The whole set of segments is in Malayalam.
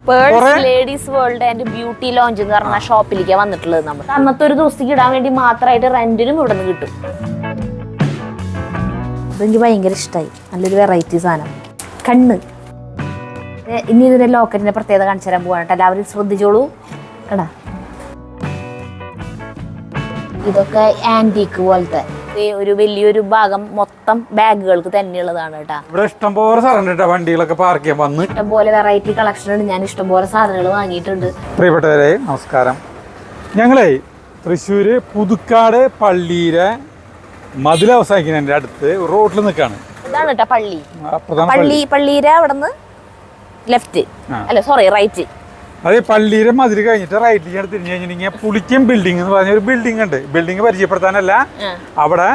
Purse ladies world and beauty launch എന്ന് പറഞ്ഞ ഷോപ്പിലേക്ക് വന്നിട്ടുള്ളത്. നമ്മൾ അന്നത്തെ ഒരു ദിവസത്തേക്ക് ഇടാൻ വേണ്ടി മാത്രമായിട്ട് റെന്റിനും ഇവിടെ നിന്ന് കിട്ടും. അതെനിക്ക് ഭയങ്കര ഇഷ്ടമായി. നല്ലൊരു വെറൈറ്റി സാധനം. കണ്ണ് ഇനി ഇതിന്റെ ലോക്കറ്റിന്റെ പ്രത്യേകത കാണിച്ചു തരാൻ പോവാണ് കേട്ടോ. എല്ലാവരും ശ്രദ്ധിച്ചോളൂ. എടാ ഇതൊക്കെ ആന്റീക്ക് പോലത്തെ ഒരു വലിയൊരു ഭാഗം മൊത്തം ബാഗുകൾക്ക് തന്നെയുള്ളതാണ് കേട്ടോ. ഇവിടെ ഇഷ്ടംപോലെ സാധനം വണ്ടികളൊക്കെ പാർക്ക് ചെയ്യാൻ വന്ന് ഇഷ്ടംപോലെ വെറൈറ്റി കളക്ഷൻ ഉണ്ട്. ഞാൻ ഇഷ്ടംപോലെ സാധനങ്ങൾ വാങ്ങിയിട്ടുണ്ട്. പ്രിയപ്പെട്ടവരെ നമസ്കാരം. ഞങ്ങളെ തൃശ്ശൂര് പുതുക്കാട് പള്ളിയിലെ മതിൽ അവസാനിക്കുന്നതിന്റെ അടുത്ത് റോഡിൽ നിൽക്കാണ്. ഇതാണ് കേട്ടോ പള്ളി. പള്ളിയുടെ അവിടെ നിന്ന് ലെഫ്റ്റ് അല്ല സോറി റൈറ്റ്. അത് പള്ളിയിലെ മതിൽ കഴിഞ്ഞിട്ട് റൈറ്റിലേക്ക് തിരിഞ്ഞു കഴിഞ്ഞിട്ടുണ്ടെങ്കിൽ പുളിക്കൻ ബിൽഡിംഗ് എന്ന് പറഞ്ഞ ഒരു ബിൽഡിംഗ് ഉണ്ട്. ബിൽഡിംഗ് പരിചയപ്പെടുത്താനല്ല, അവിടെ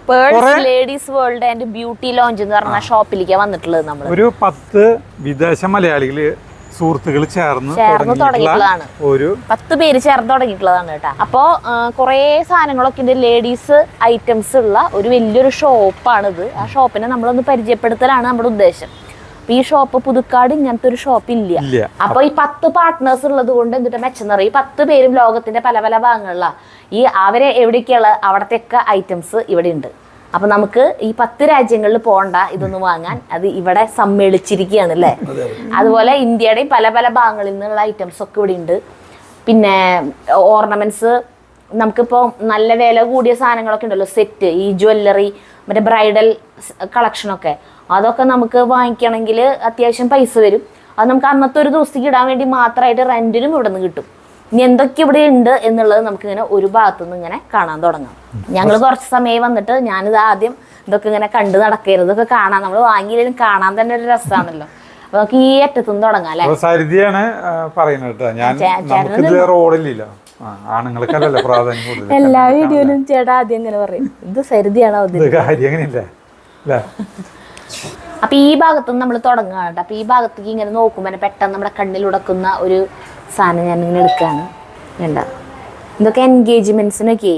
purse ladies world and beauty launch എന്ന് പറഞ്ഞ ഷോപ്പിലേക്ക് വന്നിട്ടുള്ളത്. നമ്മൾ ഒരു 10 വിദേശ മലയാളികള് സുഹൃത്തുക്കൾ ചേർന്ന് തുടങ്ങിയിട്ടുള്ളതാണ്. ഒരു 10 പേര് ചേർന്ന് തുടങ്ങിയിട്ടുള്ളതാണ് കേട്ടോ. അപ്പോ കുറെ സാധനങ്ങളൊക്കെ ഉണ്ട്. ലേഡീസ് ഐറ്റംസ് ഉള്ള ഒരു വലിയൊരു ഷോപ്പാണിത്. ആ ഷോപ്പിനെ നമ്മളൊന്ന് പരിചയപ്പെടുത്തലാണ് നമ്മുടെ ഉദ്ദേശം. ഈ ഷോപ്പ് പുതുക്കാട് ഇങ്ങനത്തെ ഒരു ഷോപ്പ് ഇല്ല. അപ്പൊ ഈ 10 പാർട്ട്നേഴ്സ് ഉള്ളത് കൊണ്ട് എന്നിട്ട് മെച്ചെന്നറിയും. ഈ 10 പേരും ലോകത്തിന്റെ പല പല ഭാഗങ്ങളിലാണ്. ഈ അവരെ എവിടേക്കുള്ള അവിടത്തെയൊക്കെ ഐറ്റംസ് ഇവിടെ ഉണ്ട്. അപ്പൊ നമുക്ക് ഈ 10 രാജ്യങ്ങളിൽ പോകണ്ട ഇതൊന്നും വാങ്ങാൻ. അത് ഇവിടെ സമ്മേളിച്ചിരിക്കുകയാണ് അല്ലേ. അതുപോലെ ഇന്ത്യയുടെയും പല പല ഭാഗങ്ങളിൽ നിന്നുള്ള ഐറ്റംസ് ഒക്കെ ഇവിടെ ഉണ്ട്. പിന്നെ ഓർണമെന്റ്സ് നമുക്കിപ്പോ നല്ല വില കൂടിയ സാധനങ്ങളൊക്കെ ഉണ്ടല്ലോ, സെറ്റ്, ഈ ജ്വല്ലറി, മറ്റേ ബ്രൈഡൽ കളക്ഷനൊക്കെ, അതൊക്കെ നമുക്ക് വാങ്ങിക്കണമെങ്കിൽ അത്യാവശ്യം പൈസ വരും. അത് നമുക്ക് അന്നത്തെ ഒരു ദിവസത്തേക്ക് ഇടാൻ വേണ്ടി മാത്രമായിട്ട് റെന്റിനും ഇവിടെ നിന്ന് കിട്ടും. ഇനി എന്തൊക്കെ ഇവിടെ ഉണ്ട് എന്നുള്ളത് നമുക്ക് ഇങ്ങനെ ഒരു ഭാഗത്തുനിന്ന് ഇങ്ങനെ കാണാൻ തുടങ്ങാം. ഞങ്ങൾ കുറച്ച് സമയം വന്നിട്ട് ഞാനിത് ആദ്യം ഇതൊക്കെ ഇങ്ങനെ കണ്ടു നടക്കരുത്, ഇതൊക്കെ കാണാൻ, നമ്മൾ വാങ്ങിയില്ലെങ്കിലും കാണാൻ തന്നെ ഒരു രസമാണല്ലോ. അപ്പൊ നമുക്ക് ഈ അറ്റത്തുനിന്ന് തുടങ്ങാം അല്ലെ. എല്ലാ വീഡിയോയിലും ചേട്ടാ ആദ്യം ഇങ്ങനെ പറയും ഇത് സരിതയാണോ. അപ്പൊ ഈ ഭാഗത്തുനിന്ന് നമ്മൾ തുടങ്ങുകയാണ്. അപ്പൊ ഈ ഭാഗത്തേക്ക് ഇങ്ങനെ നോക്കുമ്പോൾ പെട്ടെന്ന് നമ്മുടെ കണ്ണിൽ ഉടക്കുന്ന ഒരു സാധനം ഞാൻ ഇങ്ങനെ എടുക്കുകയാണ്. വേണ്ട, ഇതൊക്കെ എൻഗേജ്മെന്റ്സിനൊക്കെ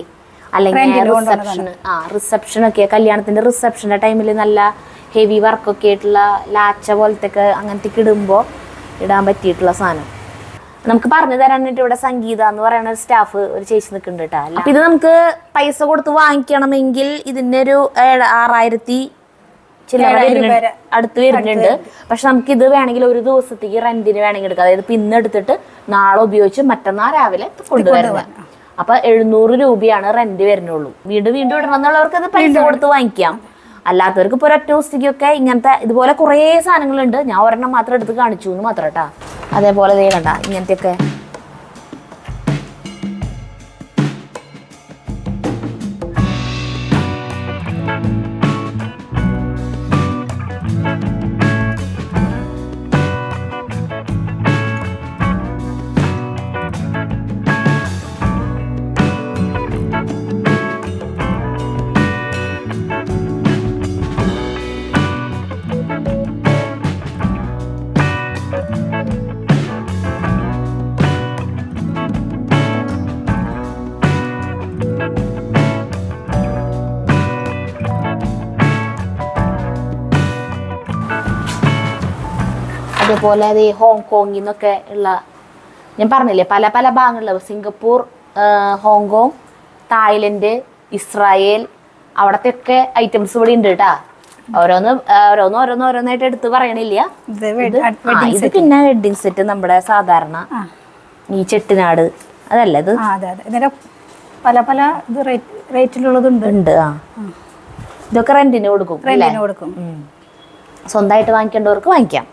അല്ലെങ്കിൽ റിസപ്ഷനൊക്കെ, കല്യാണത്തിന്റെ റിസപ്ഷന്റെ ടൈമിൽ നല്ല ഹെവി വർക്കൊക്കെ ആയിട്ടുള്ള ലാച്ച പോലത്തെ ഒക്കെ അങ്ങനത്തെ ഇടുമ്പോൾ ഇടാൻ പറ്റിയിട്ടുള്ള സാധനം. നമുക്ക് പറഞ്ഞു തരാനായിട്ട് ഇവിടെ സംഗീത എന്ന് പറയുന്ന ഒരു സ്റ്റാഫ്, ഒരു ചേച്ചി നിൽക്കുന്നുണ്ട് കേട്ടോ. അപ്പൊ ഇത് നമുക്ക് പൈസ കൊടുത്ത് വാങ്ങിക്കണമെങ്കിൽ ഇതിന്റെ ഒരു 6000 അടുത്ത് വരുന്നുണ്ട്. പക്ഷെ നമുക്ക് ഇത് വേണമെങ്കിൽ ഒരു ദിവസത്തേക്ക് റെന്റിന് വേണമെങ്കിൽ എടുക്കാം. അതായത് ഇന്ന് എടുത്തിട്ട് നാളെ ഉപയോഗിച്ച് മറ്റന്നാൾ രാവിലെ കൊണ്ടുവരുന്നത്. അപ്പൊ 700 രൂപയാണ് റെന്റ് വരുന്നുള്ളൂ. വീണ്ടും ഇടണം എന്നുള്ളവർക്ക് അത് പൈസ കൊടുത്ത് വാങ്ങിക്കാം. അല്ലാത്തവർക്ക് ഇപ്പോൾ ഒരൊറ്റ ദിവസത്തേക്കൊക്കെ ഇങ്ങനത്തെ ഇതുപോലെ കുറേ സാധനങ്ങളുണ്ട്. ഞാൻ ഒരെണ്ണം മാത്രം എടുത്ത് കാണിച്ചു എന്ന് മാത്രം കേട്ടാ. അതേപോലെ കണ്ട ഇങ്ങനത്തെയൊക്കെ അതേപോലെ അത് ഈ ഹോങ്കോങ്ങിൽ നിന്നൊക്കെ ഉള്ള, ഞാൻ പറഞ്ഞില്ലേ പല പല ഭാഗങ്ങളിൽ, സിംഗപ്പൂർ, ഹോങ്കോങ്, തായ്ലൻഡ്, ഇസ്രായേൽ, അവിടത്തെ ഒക്കെ ഐറ്റംസ് ഇവിടെ ഉണ്ട് കേട്ടാ. ഓരോന്നായിട്ട് എടുത്ത് പറയണില്ല. ഇത് പിന്നെ വെഡിങ് സെറ്റ് നമ്മുടെ സാധാരണ ഈ ചെട്ടിനാട് അതല്ല ഇത് പല പല റേറ്റിലുള്ളതുണ്ട്. ഇതൊക്കെ റെന്റിന് കൊടുക്കും. സ്വന്തമായിട്ട് വാങ്ങിക്കേണ്ടവർക്ക് വാങ്ങിക്കാം.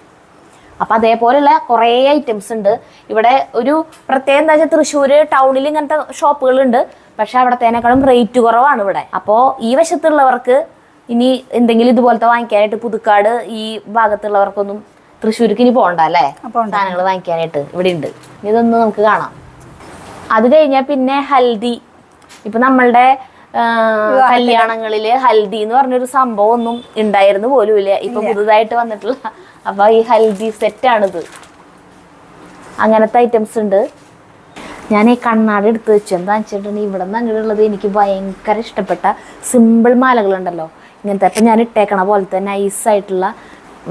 അപ്പം അതേപോലെയുള്ള കുറേ ഐറ്റംസ് ഉണ്ട് ഇവിടെ. ഒരു പ്രത്യേകം എന്താ വെച്ചാൽ തൃശ്ശൂർ ടൗണിൽ ഇങ്ങനത്തെ ഷോപ്പുകളുണ്ട്. പക്ഷെ അവിടത്തേനേക്കാളും റേറ്റ് കുറവാണ് ഇവിടെ. അപ്പോൾ ഈ വശത്തുള്ളവർക്ക് ഇനി എന്തെങ്കിലും ഇതുപോലത്തെ വാങ്ങിക്കാനായിട്ട് പുതുക്കാട് ഈ ഭാഗത്തുള്ളവർക്കൊന്നും തൃശ്ശൂർക്ക് ഇനി പോകണ്ട അല്ലേ, സാധനങ്ങൾ വാങ്ങിക്കാനായിട്ട് ഇവിടെ ഉണ്ട്. ഇതൊന്നും നമുക്ക് കാണാം. അത് കഴിഞ്ഞാൽ പിന്നെ ഹൽദി. ഇപ്പൊ നമ്മളുടെ കല്യാണങ്ങളില് ഹൽദി എന്ന് പറഞ്ഞൊരു സംഭവം ഒന്നും ഉണ്ടായിരുന്നു പോലും ഇല്ല. ഇപ്പൊ പുതുതായിട്ട് വന്നിട്ടുള്ള, അപ്പൊ ഈ ഹൽദി സെറ്റാണിത്. അങ്ങനത്തെ ഐറ്റംസ് ഉണ്ട്. ഞാൻ ഈ കണ്ണാടി എടുത്ത് വെച്ചു. എന്താണെന്ന് വെച്ചിട്ടുണ്ടെങ്കിൽ ഇവിടെ നിന്ന് അങ്ങനെയുള്ളത് എനിക്ക് ഭയങ്കര ഇഷ്ടപ്പെട്ട സിമ്പിൾ മാലകളുണ്ടല്ലോ ഇങ്ങനത്തെ. അപ്പം ഞാൻ ഇട്ടേക്കണ പോലത്തെ നൈസായിട്ടുള്ള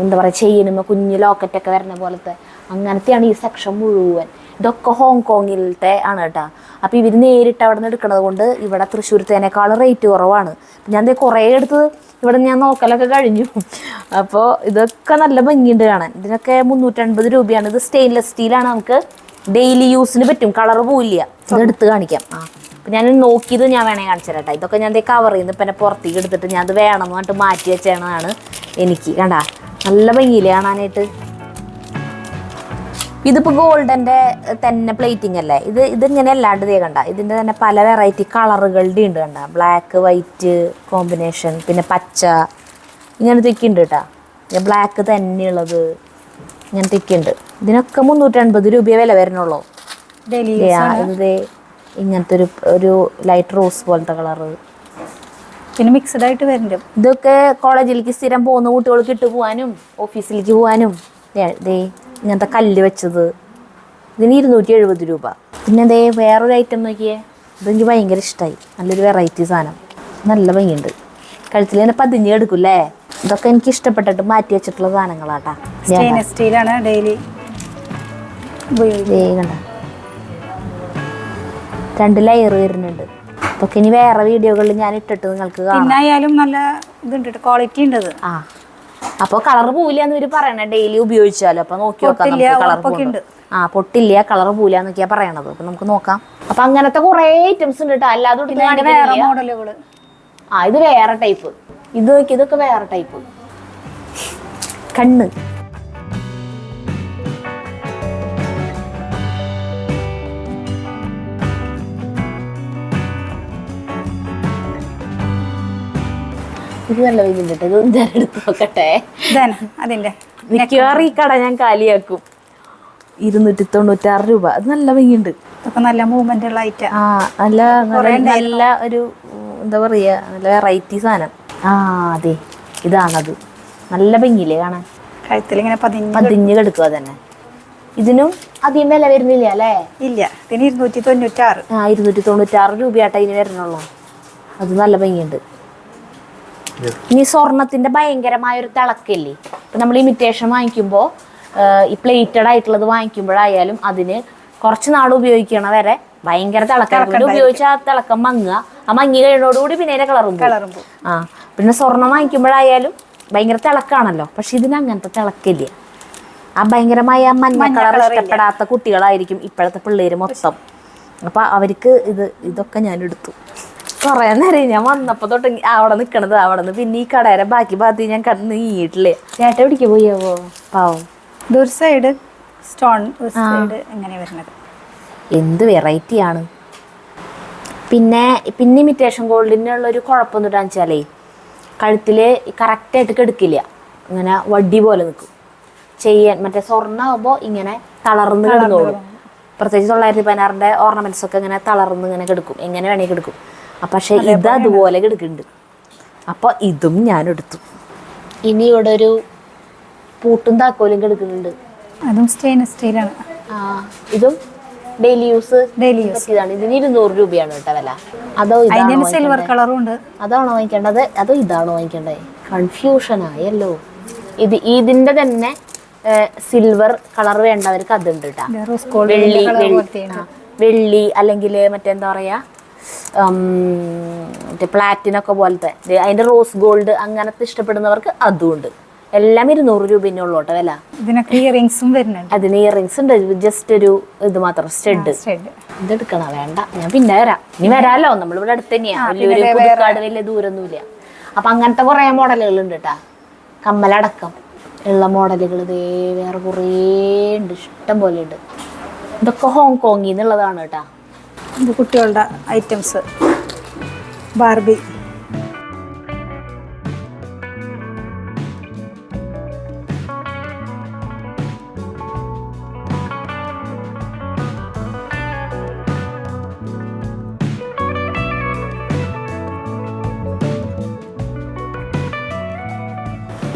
എന്താ പറയുക, ചെയിനുമ്പോൾ കുഞ്ഞ് ലോക്കറ്റൊക്കെ വരുന്ന പോലത്തെ അങ്ങനത്തെയാണ് ഈ സെക്ഷൻ മുഴുവൻ. ഇതൊക്കെ ഹോങ്കോങ്ങിലത്തെ ആണ് കേട്ടോ. അപ്പോൾ ഇവർ നേരിട്ട് അവിടെ നിന്ന് എടുക്കുന്നത് കൊണ്ട് ഇവിടെ തൃശ്ശൂരത്തേനേക്കാൾ റേറ്റ് കുറവാണ്. ഞാൻ കുറേ എടുത്ത് ഇവിടെ ഞാൻ നോക്കലൊക്കെ കഴിഞ്ഞു. അപ്പോൾ ഇതൊക്കെ നല്ല ഭംഗിയുണ്ട് കാണാൻ. ഇതിനൊക്കെ 350 രൂപയാണ്. ഇത് സ്റ്റെയിൻലെസ് സ്റ്റീലാണ്, നമുക്ക് ഡെയിലി യൂസിന് പറ്റും, കളർ പോവില്ല. ഇത് എടുത്ത് കാണിക്കാം. അപ്പം ഞാൻ നോക്കിയത് ഞാൻ വേണേൽ കാണിച്ചു തരാം. ഇതൊക്കെ ഞാൻ കവർ ചെയ്യുന്നു. ഇപ്പം എന്നെ പുറത്തേക്ക് എടുത്തിട്ട് ഞാൻ അത് വേണം എന്ന് പറഞ്ഞിട്ട് മാറ്റി വെച്ചതാണ് എനിക്ക്. കണ്ടാ നല്ല ഭംഗിയില്ലേ കാണാനായിട്ട്. ഇതിപ്പോൾ ഗോൾഡൻ്റെ തന്നെ പ്ലേറ്റിംഗ് അല്ലേ. ഇതിങ്ങനെ അല്ലാണ്ട് ഇതേ കണ്ട, ഇതിൻ്റെ തന്നെ പല വെറൈറ്റി കളറുകളുടെ ഉണ്ട് കണ്ട. ബ്ലാക്ക് വൈറ്റ് കോമ്പിനേഷൻ, പിന്നെ പച്ച, ഇങ്ങനത്തെയൊക്കെ ഉണ്ട് കേട്ടോ. പിന്നെ ബ്ലാക്ക് തന്നെയുള്ളത് ഇങ്ങനത്തെയൊക്കെ ഉണ്ട്. ഇതിനൊക്കെ 350 രൂപയെ വില വരുന്നുള്ളൂ. ഇത് ഇങ്ങനത്തെ ഒരു ലൈറ്റ് റോസ് പോലത്തെ കളറ്, പിന്നെ മിക്സഡ് ആയിട്ട് വരുന്നുണ്ട്. ഇതൊക്കെ കോളേജിലേക്ക് സ്ഥിരം പോകുന്ന കുട്ടികൾക്ക് ഇട്ട് പോകാനും ഓഫീസിലേക്ക് പോകാനും. ദേ ഇങ്ങനത്തെ കല്ല് വെച്ചത്, ഇതിന് 270 രൂപ. പിന്നെ ദേ വേറൊരു ഐറ്റം നോക്കിയേ, ഇതെനിക്ക് ഭയങ്കര ഇഷ്ടമായി. നല്ലൊരു വെറൈറ്റി സാധനം, നല്ല ഭംഗിയുണ്ട്. കഴുത്തിൽ തന്നെ പതിഞ്ഞ് എടുക്കൂല്ലേ. ഇതൊക്കെ എനിക്ക് ഇഷ്ടപ്പെട്ടിട്ട് മാറ്റി വെച്ചിട്ടുള്ള സാധനങ്ങളാട്ടാ. സ്റ്റെയിൻലെസ് സ്റ്റീലാണ്, ഡെയിലി കണ്ട 2 ലെയർ വരുന്നുണ്ട്. അതൊക്കെ ഇനി വേറെ വീഡിയോകളിൽ ഞാൻ ഇട്ടിട്ട് നിങ്ങൾക്ക് കാണാം. പിന്നായാലും നല്ല ഇതുണ്ട്, ക്വാളിറ്റി ഉണ്ട്. അപ്പോൾ കളർ പോവില്ല എന്ന് ഇവര് പറയണേ, ഡെയിലി ഉപയോഗിച്ചാലോ. അപ്പൊ നോക്കി നോക്കാം, കളർ പൊട്ടില്ല, കളർ പോവില്ല എന്നൊക്കെയാ പറയണത്. അപ്പൊ നമുക്ക് നോക്കാം. അപ്പൊ അങ്ങനത്തെ കുറെ ഐറ്റംസ് ഉണ്ട് കേട്ടോ. അല്ലാതെ വേറെ മോഡലുകള്. ഇത് വേറെ ടൈപ്പ്. ഇത് നോക്കി, ഇതൊക്കെ വേറെ ടൈപ്പ്. കണ്ണ് ഇത് നല്ല വൈകുന്നുണ്ട്. ഇത് ഞാൻ എടുത്ത് നോക്കട്ടെ. അതിന്റെ മിക്കവാറും ഈ കട ഞാൻ കാലിയാക്കും. 296 രൂപ. അത് നല്ല ഭംഗിയുണ്ട്. ഇതൊക്കെ നല്ല മൂവ്മെന്റ് ഉള്ള ഐറ്റം. നല്ല ഒരു എന്താ പറയാ, നല്ല വെറൈറ്റി സാധനം. അതെ, ഇതാണത്. നല്ല ഭംഗിയില്ലേ കാണാൻ. കഴുത്തിൽ ഇങ്ങനെ പതിഞ്ഞ് കിടക്കുക തന്നെ. ഇതിനും അധികം വില വരുന്നില്ല അല്ലേ? ഇല്ല, ഇതിന് 296. 296 രൂപയാട്ടാ ഇതിന് വരുന്നുള്ളൂ. അത് നല്ല ഭംഗിയുണ്ട്. ഇനി സ്വർണത്തിന്റെ ഭയങ്കരമായ ഒരു തിളക്കില്ലേ. ഇപ്പൊ നമ്മൾ ഇമിറ്റേഷൻ വാങ്ങിക്കുമ്പോൾ ഈ പ്ലേറ്റഡ് ആയിട്ടുള്ളത് വാങ്ങിക്കുമ്പോഴായാലും അതിന് കുറച്ച് നാൾ ഉപയോഗിക്കണ വരെ ഭയങ്കര തിളക്കം ഉപയോഗിച്ചാൽ ആ തിളക്കം മങ്ങുക. ആ മങ്ങി കഴിയുന്നതോടുകൂടി പിന്നെ അതിന്റെ കളറും പോകും. പിന്നെ സ്വർണം വാങ്ങിക്കുമ്പോഴായാലും ഭയങ്കര തിളക്കാണല്ലോ. പക്ഷെ ഇതിന് അങ്ങനത്തെ തിളക്കില്ല. ആ ഭയങ്കരമായ മഞ്ഞ കളർ ഇഷ്ടപ്പെടാത്ത കുട്ടികളായിരിക്കും ഇപ്പോഴത്തെ പിള്ളേര് മൊത്തം. അപ്പൊ അവർക്ക് ഇതൊക്കെ ഞാൻ എടുത്തു. കുറേ നേരം ഞാൻ വന്നപ്പോൾ തൊട്ട് അവിടെ നിൽക്കണത്. അവിടെ നിന്ന് പിന്നെ ഈ കടയുടെ ബാക്കി ഭാഗത്ത് ഞാൻ കടന്ന് നീട്ടില്ലേ. ചേട്ട പിടിക്കാൻ പോയാവോ പാവം. ഇതൊരു സൈഡ് സ്റ്റോൺ, ഒരു സൈഡ് എങ്ങനെ വരുന്നത്. എന്ത് വെറൈറ്റിയാണ്. പിന്നെ ഇമിറ്റേഷൻ ഗോൾഡിനുള്ളൊരു കുഴപ്പം എന്താണെന്ന് വെച്ചാലേ, കഴുത്തിൽ കറക്റ്റായിട്ട് കെടുക്കില്ല. ഇങ്ങനെ വടി പോലെ നിൽക്കും. മറ്റേ സ്വർണ്ണമാകുമ്പോൾ ഇങ്ങനെ തളർന്ന് കിടന്നോളും. പ്രത്യേകിച്ച് 916 ഓർണമെന്റ്സ് ഒക്കെ ഇങ്ങനെ തളർന്ന് ഇങ്ങനെ കിടക്കും. എങ്ങനെ വേണമെങ്കിൽ കിടക്കും. പക്ഷെ ഇത് അതുപോലെ കിടക്കുന്നുണ്ട്. അപ്പോൾ ഇതും ഞാൻ എടുത്തു. ഇനി ഇവിടെ ഒരു പൂട്ടും താക്കോലും കിടക്കുന്നുണ്ട്. അതും സ്റ്റെയിൻലെസ് സ്റ്റീലാണ്. ഇതും ഡെയിലി യൂസ് ഇതാണ്. ഇതിന് 200 രൂപയാണ് കേട്ടോ വില. അതോ സിൽവർ കളറും ഉണ്ട്. അതാണോ വാങ്ങിക്കേണ്ടത് അതോ ഇതാണോ വാങ്ങിക്കേണ്ടത്? കൺഫ്യൂഷൻ ആയല്ലോ. ഇതിന്റെ തന്നെ സിൽവർ കളർ വേണ്ടവർക്ക് അതുണ്ട് കേട്ടോ. വെള്ളി അല്ലെങ്കിൽ മറ്റെന്താ പറയാ, മറ്റേ പ്ലാറ്റിനൊക്കെ പോലത്തെ അതിന്റെ റോസ് ഗോൾഡ് അങ്ങനത്തെ ഇഷ്ടപ്പെടുന്നവർക്ക് അതുമുണ്ട്. എല്ലാം 200 രൂപേനെ ഉള്ളൂ കേട്ടോ വില. ഇതിനൊക്കെ ഇയറിങ്സും വരുന്നുണ്ട്. അതിന് ഇയറിങ്സ് ഉണ്ട്. ജസ്റ്റ് ഒരു ഇത് മാത്രം, സ്റ്റഡ്. ഇതെടുക്കണ വേണ്ട, ഞാൻ പിന്നെ വരാം. ഇനി വരാമല്ലോ, നമ്മളിവിടെ അടുത്ത് തന്നെയാ. വലിയൊരു പുതുക്കാട് വലിയ ദൂരമൊന്നുമില്ല. അപ്പൊ അങ്ങനത്തെ കുറെ മോഡലുകൾ ഉണ്ട് കേട്ടാ. കമ്മലടക്കം ഉള്ള മോഡലുകൾ ഇതേ വേറെ കുറേ ഉണ്ട്, ഇഷ്ടം പോലെ ഉണ്ട്. ഇതൊക്കെ ഹോങ്കോങ്ങിൽ നിന്നുള്ളതാണ് കേട്ടാ. ഇത് കുട്ടികളുടെ ഐറ്റംസ്, ബാർബി.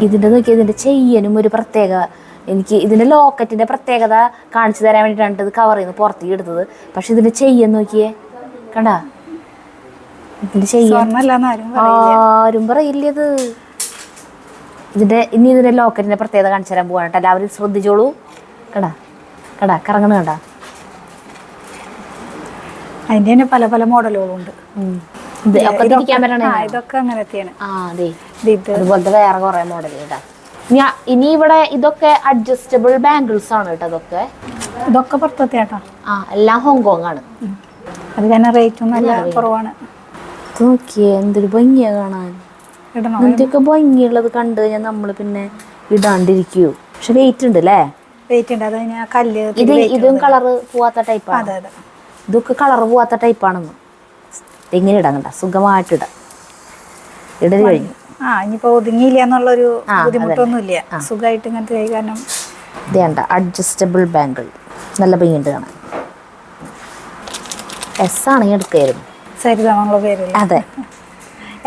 ഇതിൻ്റെ നോക്കി, ഇതിൻ്റെ ചെയ്യാനും ഒരു പ്രത്യേക, എനിക്ക് ഇതിൻ്റെ ലോക്കറ്റിൻ്റെ പ്രത്യേകത കാണിച്ചു തരാൻ വേണ്ടിയിട്ടാണ് ഇത് കവർ ചെയ്യുന്നത് പുറത്തേക്ക് എടുത്തത്. പക്ഷെ ഇതിൻ്റെ ചെയ്യാൻ നോക്കിയേ, കണ്ടാ, ഇതിൻ്റെ ചെയ്യാൻ ആരും പറയില്ല ഇത്. ഇതിൻ്റെ ലോക്കറ്റിൻ്റെ പ്രത്യേകത കാണിച്ചു തരാൻ പോകാനായിട്ട് എല്ലാവരും ശ്രദ്ധിച്ചോളൂ. കണ്ടാ, കടാ കറങ്ങണ കടാ. അതിന്റെ തന്നെ പല പല മോഡലുകളുണ്ട്. ഇതൊക്കെ അങ്ങനത്തെയാണ്. അതുപോലത്തെ വേറെ കുറെ മോഡൽ കേട്ടാ. ഇനി ഇവിടെ ഇതൊക്കെ അഡ്ജസ്റ്റബിൾ ബാംഗിൾസ് ആണ് കേട്ടോ. ഇതൊക്കെ പുറത്തത്തെ കേട്ടോ. എല്ലാം ഹോങ്കോങ് ആണ്. അത് തന്നെ റേറ്റും നല്ല കുറവാണ്. നോക്കിയേ എന്തൊരു ഭംഗിയാ കാണാൻ. ഇതൊക്കെ ഭംഗിയുള്ളത് കണ്ടു കഴിഞ്ഞാൽ നമ്മള് പിന്നെ ഇടാണ്ടിരിക്കൂ. പക്ഷെ വെയിറ്റ് ഉണ്ട് അല്ലേ? വെയിറ്റ് ഉണ്ട്. അത് കല്ല് ഇതും കളറ് പോവാത്ത ടൈപ്പാണ്. ഇതൊക്കെ കളറ് പോവാത്ത ടൈപ്പാണെന്ന്. എങ്ങനെ ഇടാൻ കണ്ട സുഖമായിട്ടിടാം. ഇടല് കഴിഞ്ഞു. ഇനിയിപ്പോ ഒതുങ്ങിയില്ല എന്നുള്ളൊരു ബുദ്ധിമുട്ടൊന്നുമില്ല. സുഖമായിട്ട് ഇങ്ങനത്തെ കൈ. കാരണം ഇതേണ്ട അഡ്ജസ്റ്റബിൾ ബാംഗിൾ നല്ല ഭംഗിയുണ്ട് കാണാൻ. എസ് ആണെങ്കിൽ എടുക്കായിരുന്നു. സരിത നമ്മളെ പേരില്ല. അതെ,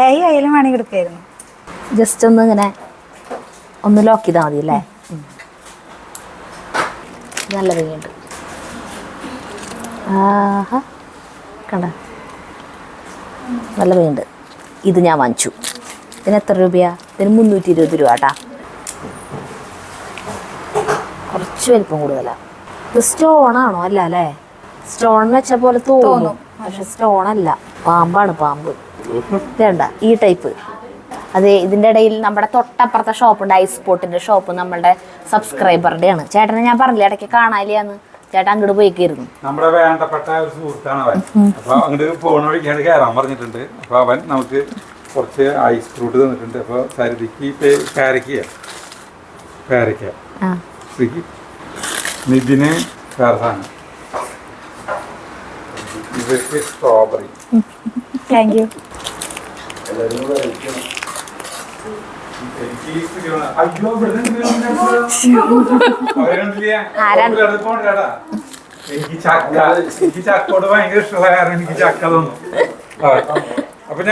ആയാലും വേണമെങ്കിൽ എടുക്കായിരുന്നു. ജസ്റ്റ് ഒന്ന് ഇങ്ങനെ ഒന്ന് ലോക്ക് ചെയ്താൽ മതി അല്ലേ? നല്ല ഭംഗിയുണ്ട്. ആഹാ കണ്ട നല്ല ഭംഗിയുണ്ട്. ഇത് ഞാൻ വാങ്ങിച്ചു. ഇതിന് എത്ര രൂപയാ? ഇതിന് 320 രൂപ കേട്ടാ. കുറച്ച് വലിപ്പം കൂടുതലാണ്. ഇത് സ്റ്റോണാണോ? അല്ല അല്ലേ? സ്റ്റോൺ വെച്ച പോലെ തോന്നും, പക്ഷെ സ്റ്റോൺ അല്ല, പാമ്പാണ്. പാമ്പ് വേണ്ട ഈ ടൈപ്പ്. അതെ, ഇതിൻ്റെ ഇടയിൽ നമ്മുടെ തൊട്ടപ്പുറത്തെ ഷോപ്പുണ്ട്, ഐസ് സ്പോട്ടിൻ്റെ ഷോപ്പ്. നമ്മളുടെ സബ്സ്ക്രൈബറുടെയാണ്. ചേട്ടനെ ഞാൻ പറഞ്ഞില്ല ഇടയ്ക്ക് കാണാനില്ലാന്ന്. ചേട്ടൻ അങ്ങോട്ട് പോയിക്കായിരുന്നു. നമ്മുടെ വേണ്ടപ്പെട്ട ഒരു സുഹൃത്താണ് അവൻ. അപ്പൊ അങ്ങോട്ട് പോണ വഴിക്കാണ് കയറാൻ പറഞ്ഞിട്ടുണ്ട്. അപ്പൊ അവൻ നമുക്ക് കുറച്ച് ഐസ് ഫ്രൂട്ട് തന്നിട്ടുണ്ട്. അപ്പൊ സരിതയ്ക്ക് പേരയ്ക്ക നിതിന് വേറെ സാധനം, ഇവർക്ക് സ്ട്രോബെറി. Thank you. എനിക്ക് ചക്കോട് ഭയങ്കര ഇഷ്ടമുള്ള കാരണം എനിക്ക് ചക്ക തോന്നും.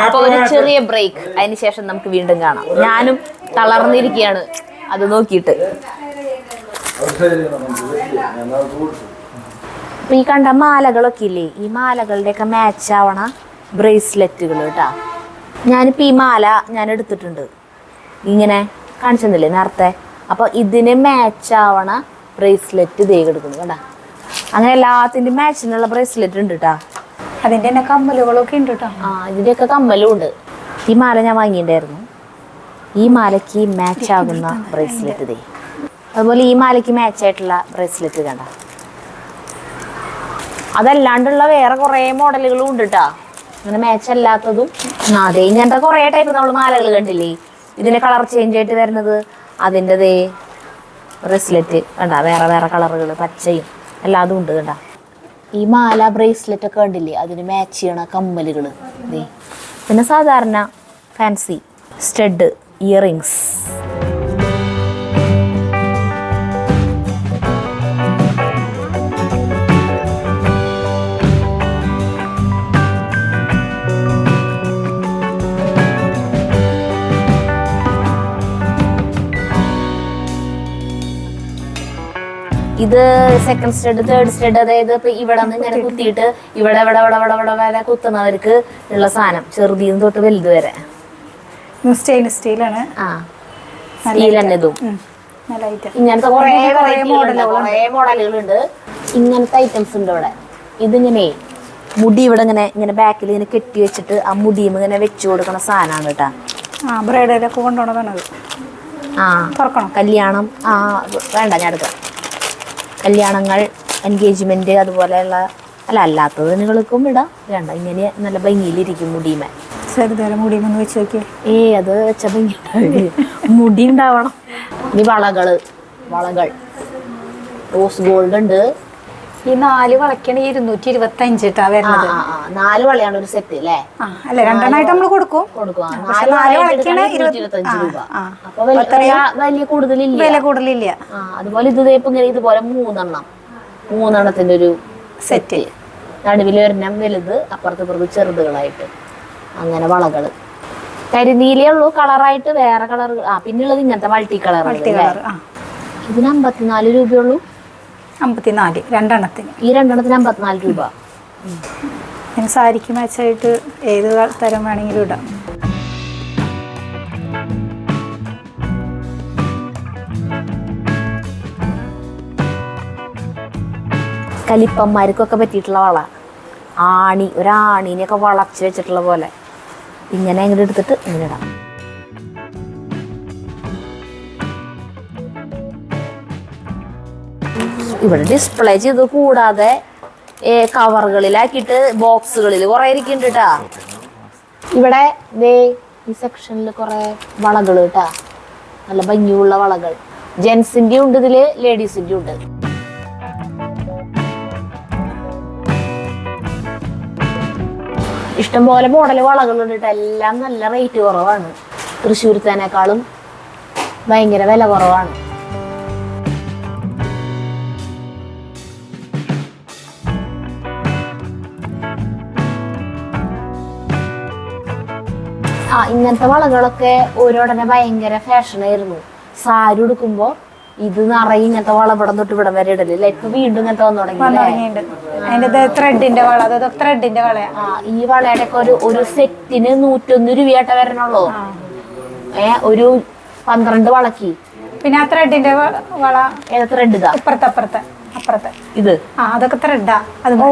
അപ്പൊ ഒരു ചെറിയ ബ്രേക്ക്, അതിനുശേഷം നമുക്ക് വീണ്ടും കാണാം. ഞാനും തളർന്നിരിക്കുകയാണ് അത് നോക്കിയിട്ട്. അപ്പൊ ഈ കണ്ട മാലകളൊക്കെ ഇല്ലേ, ഈ മാലകളുടെയൊക്കെ മാച്ച് ആവണ ബ്രേസ്ലെറ്റുകൾ കേട്ടാ. ഞാനിപ്പോൾ ഈ മാല ഞാൻ എടുത്തിട്ടുണ്ട്, ഇങ്ങനെ കാണിച്ചെന്നില്ലേ നേരത്തെ. അപ്പൊ ഇതിന് മാച്ച് ആവണ ബ്രേസ്ലെറ്റ് ഇതേ എടുക്കുന്നു കേട്ടാ. അങ്ങനെ എല്ലാത്തിൻ്റെ മാച്ചിനുള്ള ബ്രേസ്ലെറ്റ് ഉണ്ട് കേട്ടാ. അതിൻ്റെ തന്നെ കമ്മലുകളൊക്കെ ഉണ്ട് കേട്ടോ. ഇതിൻ്റെയൊക്കെ കമ്മലും ഉണ്ട്. ഈ മാല ഞാൻ വാങ്ങിയിട്ടുണ്ടായിരുന്നു. ഈ മാലയ്ക്ക് മാച്ച് ആകുന്ന ബ്രേസ്ലെറ്റ് ഇതേ. അതുപോലെ ഈ മാലയ്ക്ക് മാച്ച് ആയിട്ടുള്ള ബ്രേസ്ലെറ്റ് കണ്ട. അതല്ലാണ്ടുള്ള വേറെ കുറേ മോഡലുകളും ഉണ്ട് കേട്ടാ, അങ്ങനെ മാച്ച് അല്ലാത്തതും. അതെ, ഇങ്ങനത്തെ കുറേ ടൈപ്പ് നമ്മൾ മാലകൾ കണ്ടില്ലേ, ഇതിൻ്റെ കളർ ചേഞ്ച് ആയിട്ട് വരുന്നത്. അതിൻ്റെതേ ബ്രേസ്ലെറ്റ് കണ്ട, വേറെ വേറെ കളറുകൾ, പച്ചയും എല്ലാതും ഉണ്ട് കണ്ട. ഈ മാല ബ്രേസ്ലെറ്റ് ഒക്കെ കണ്ടില്ലേ, അതിന് മാച്ച് ചെയ്യണ കമ്മലുകൾ ഇതേ. പിന്നെ സാധാരണ ഫാൻസി സ്റ്റഡ് ഇയറിങ്സ്. ഇത് സെക്കൻഡ് സ്റ്റഡ്, തേർഡ് സ്റ്റഡ്. അതായത് ഇപ്പൊ ഇവിടെ നിന്ന് ഇങ്ങനെ കുത്തിയിട്ട് ഇവിടെ ഇവിടെ ഇവിടെ ഇവിടെ ഇവിടെ വരെ കുത്തുന്നവർക്ക് ഉള്ള സാധനം, ചെറുതീന്ന് തൊട്ട് വലുത് വരെ. സ്റ്റെയിൻലെസ് സ്റ്റീലാണ്. സ്റ്റീൽ തന്നെ ഇതും. ഇങ്ങനത്തെ കുറേ മോഡലുകളുണ്ട്. ഇങ്ങനത്തെ ഐറ്റംസ് ഉണ്ട് ഇവിടെ. ഇതിങ്ങനെ മുടി ഇവിടെ ഇങ്ങനെ ഇങ്ങനെ ബാക്കിൽ ഇങ്ങനെ കെട്ടി വെച്ചിട്ട് ആ മുടിയും ഇങ്ങനെ വെച്ചു കൊടുക്കണ സാധനമാണ് കേട്ടാ. ബ്രൈഡലൊക്കെ കൊണ്ടുപോകണതാണ്. കല്യാണം വേണ്ട, ഞാൻ എടുക്കാം. കല്യാണങ്ങൾ, എൻഗേജ്മെന്റ്, അതുപോലെയുള്ള അല്ലാത്തതിനുകൾക്കും ഇടാം. വേണ്ട, ഇങ്ങനെ നല്ല ഭംഗിയിലിരിക്കും മുടിമേ. മുടിമൊന്ന് വെച്ച് നോക്കിയേ. അത് വെച്ച ഭംഗി മുടി ഉണ്ടാവണം. ഇനി വളകൾ റോസ് ഗോൾഡ് ഉണ്ട്. ഈ 4 വളക്കാണ് 225 വരുന്നത്. 4 വളയാണ് ഒരു സെറ്റ് അല്ലേ? അല്ല, 2 നമ്മൾ കൊടുക്കും. 225 രൂപ. അപ്പൊ വലിയ കൂടുതലില്ല, വില കൂടുതലില്ല. അതുപോലെ ഇത് ഇതുപോലെ 3 ഒരു സെറ്റ്. നടുവിൽ ഒരെണ്ണം വലുത്, അപ്പുറത്ത് ചെറുതുകളായിട്ട് അങ്ങനെ വളകള്. കരിനീലേ ഉള്ളൂ കളറായിട്ട്, വേറെ കളർ. പിന്നുള്ളത് ഇങ്ങനത്തെ മൾട്ടി കളർ. ഇതിന് 54 രൂപയുള്ളൂ. 54 രണ്ടെണ്ണത്തിന്. ഈ രണ്ടെണ്ണത്തിന് 54 രൂപ. സാരിക്ക് മാച്ചായിട്ട് ഏത് തരം വേണമെങ്കിലും ഇടാം. കലിപ്പന്മാർക്കൊക്കെ പറ്റിയിട്ടുള്ള വള. ഒരാണീനെയൊക്കെ വളച്ച് വെച്ചിട്ടുള്ള പോലെ ഇങ്ങനെ ഇങ്ങോട്ട് എടുത്തിട്ട് ഇങ്ങനെ ഇടാം. ഇവിടെ ഡിസ്പ്ലേ ചെയ്ത് കൂടാതെ കവറുകളിലാക്കിയിട്ട് ബോക്സുകളിൽ കുറെ ഇരിക്കുന്നുണ്ട് കേട്ടാ. ഇവിടെ ഈ സെക്ഷനിൽ കുറെ വളകൾ കേട്ടാ, നല്ല ഭംഗിയുള്ള വളകൾ. ജെൻസിന്റെ ഉണ്ട്, ഇതില് ലേഡീസിന്റെ ഉണ്ട്. ഇഷ്ടംപോലെ മോഡൽ വളകളുണ്ട് കേട്ടോ. എല്ലാം നല്ല റേറ്റ് കുറവാണ്. തൃശ്ശൂരത്തേനേക്കാളും ഭയങ്കര വില കുറവാണ്. ഇങ്ങനത്തെ വളകളൊക്കെ ഓരോടനെ ഭയങ്കര ഫാഷനായിരുന്നു. സാരി ഉടുക്കുമ്പോ ഇത് നിറയെ ഇങ്ങനത്തെ വള ഇവിടെ തൊട്ട് ഇവിടെ വരെ ഇടലില്ല. ഇപ്പൊ വീണ്ടും ഇങ്ങനത്തെ വന്നു തുടങ്ങി. ത്രെഡിന്റെ വള, ത്രെഡിന്റെ വളയാ. ഈ വളയുടെ ഒക്കെ ഒരു സെറ്റിന് 101 രൂപയായിട്ട് വരണുള്ളൂ. ഒരു 12 വളക്ക്. പിന്നെ ആ ത്രെഡിന്റെ വള ഏതാ ത്രെഡ്? ഇതാ അപ്പുറത്തെ ഇത്. അതൊക്കെ ത്രെഡാ. ഓ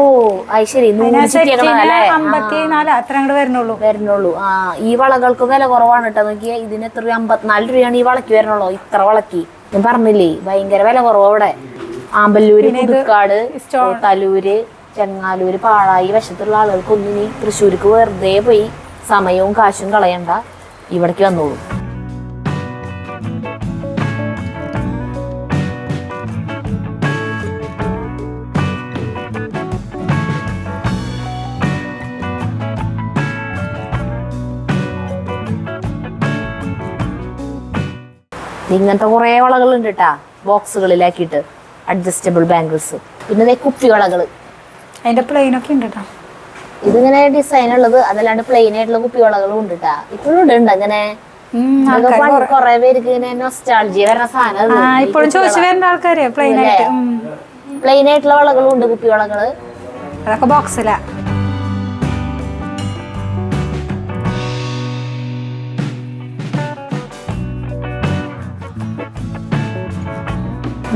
അത് ശരി. 54 അത്ര അങ്ങോട്ട് വരുന്നുള്ളൂ. ഈ വളകൾക്ക് വില കുറവാണ് കേട്ടോ. നോക്കിയാ ഇതിന് എത്ര? 54 രൂപയാണ് ഈ വളക്ക് വരണുള്ളൂ. ഇത്ര വളക്ക് ഞാൻ പറഞ്ഞില്ലേ, ഭയങ്കര വില കുറവ്. അവിടെ ആമ്പല്ലൂര്, പുതുക്കാട്, തലൂര്, ചെങ്ങാലൂര്, പാഴായി വശത്തുള്ള ആളുകൾക്കൊന്നും ഇനി തൃശ്ശൂർക്ക് വെറുതെ പോയി സമയവും കാശും കളയണ്ട, ഇവിടേക്ക് വന്നോളൂ. ഇങ്ങനത്തെ കുറെ വളകളുണ്ട് കേട്ടാ, ബോക്സുകളിലാക്കിയിട്ട് അഡ്ജസ്റ്റബിൾ ബാംഗിൾസ്. പിന്നെ കുപ്പി വളകള്, അതിന്റെ പ്ലെയിനൊക്കെ ഉണ്ട് കേട്ടോ. ഇതിങ്ങനെ ഡിസൈൻ ഉള്ളത്, അതല്ലാണ്ട് പ്ലെയിൻ ആയിട്ടുള്ള കുപ്പി വളകളും ഉണ്ട് കേട്ടാ. ഇപ്പോഴും ഉണ്ട് അങ്ങനെ. കൊറേ പേർക്ക് ഇങ്ങനെ നൊസ്റ്റാൾജിയ വരുന്ന സാധനം. ഇപ്പോഴും ചോദിച്ചു വരുന്ന ആൾക്കാര് പ്ലെയിൻ ആയിട്ടുള്ള വളകളും ഉണ്ട്, കുപ്പി വളകള്. അതൊക്കെ ബോക്സിലാ.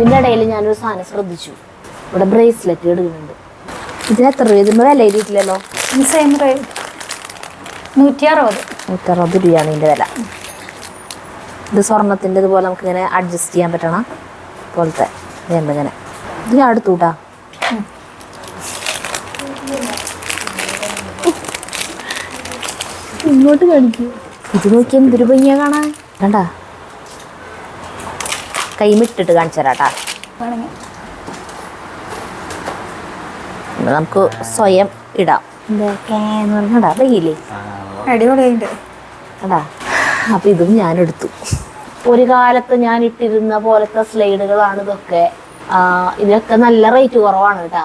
ഇതിന്റെ ഇടയിൽ ഞാനൊരു സാധനം ശ്രദ്ധിച്ചു. ഇവിടെ ബ്രേസ്ലെറ്റ് എടുക്കുന്നുണ്ട്. ഇതിന് എത്ര രൂപ? ഇതിന് വില എഴുതിയിട്ടില്ലല്ലോ. 160 രൂപയാണ് ഇതിന്റെ വില. ഇത് സ്വർണത്തിന്റെ ഇതുപോലെ നമുക്ക് ഇങ്ങനെ അഡ്ജസ്റ്റ് ചെയ്യാൻ പറ്റണം പോലത്തെ ഇങ്ങനെ. ഇത് ഞാൻ എടുത്തുകൂട്ടാ. ഇങ്ങോട്ട് കാണിക്കൂ. ഇത് നോക്കി എന്തൊരു ഭംഗിയാ കാണാൻ. കണ്ടാ, കൈമിട്ടിട്ട് കാണിച്ചു തരാട്ടാ. നമുക്ക് സ്വയം ഇടാം. കണ്ടാ ഭംഗിയില്ലേ? അടിപൊളിയുണ്ട്. കണ്ടാ. അപ്പൊ ഇതും ഞാൻ എടുത്തു. ഒരു കാലത്ത് ഞാൻ ഇട്ടിരുന്ന പോലത്തെ സ്ലൈഡുകളാണ് ഇതൊക്കെ. ഇതിനൊക്കെ നല്ല റേറ്റ് കുറവാണ് കേട്ടാ.